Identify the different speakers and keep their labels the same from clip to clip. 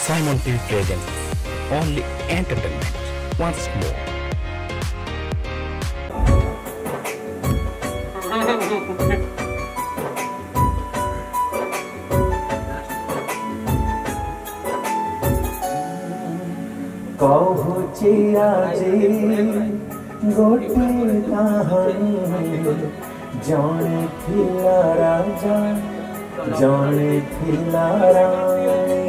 Speaker 1: Simon TV presents only entertainment once more.
Speaker 2: कहुची आजी गोटे कहानी जौने थिला राजा जौने थिला रानी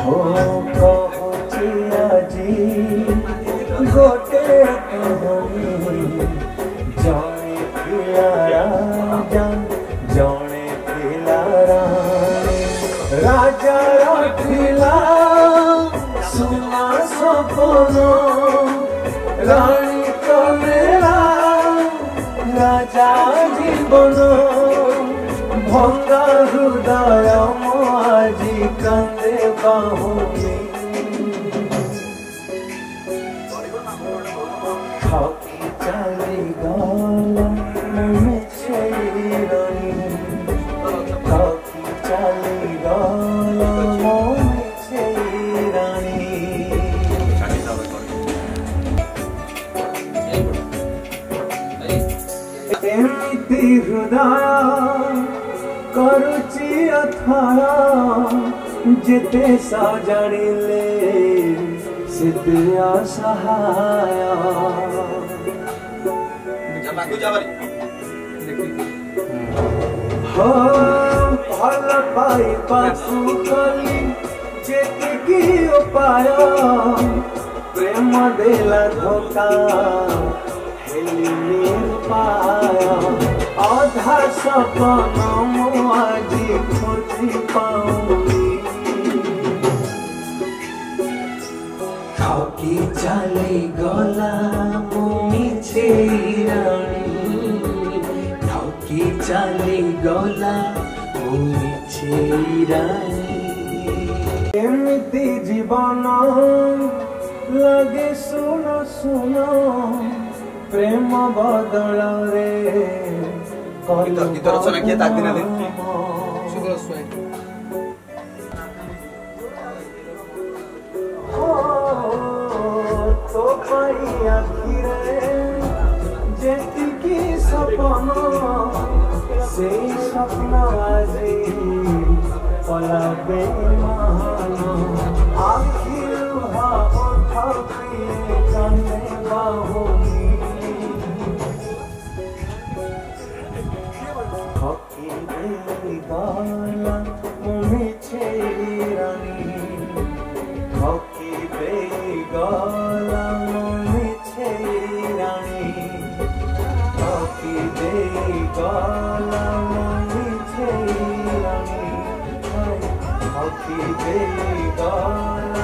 Speaker 2: हो कहुची आजी गोटे कहानी जौने थिला राजा जौने थिला रानी राजा रखिला सुना सपन रानी कलेला राजा जीवन भंगा हृदय আজি कांदे बाहुनी थकी चली गला में छेड़नी थकी चली गला में छेड़नी एमिति हृदय करुची अथारा जिते सजड़िले सिद्धि असहाय हो भल पाई पासु कली जेतिकी उपाय प्रेम देला धोखा हेली पाय आधा सपन आज खोजी पाऊंगी थकी चली गला मुझे रानी थकी चली गला मुझे रानी एमिति जीवन लगे सुन सुन प्रेम बदल रे
Speaker 3: गीत रचना किए ताक दिन
Speaker 2: तो आखिरे जेतिकी सपन से स्वप्न আজি पला बेमान आखिर हा उठा प्रिय कांदे बाहुनी थकी देली गला मुझे छेड़नी थकी देली गला मुझे छेड़नी थकी देली गला मुझे छेड़नी थकी देली गला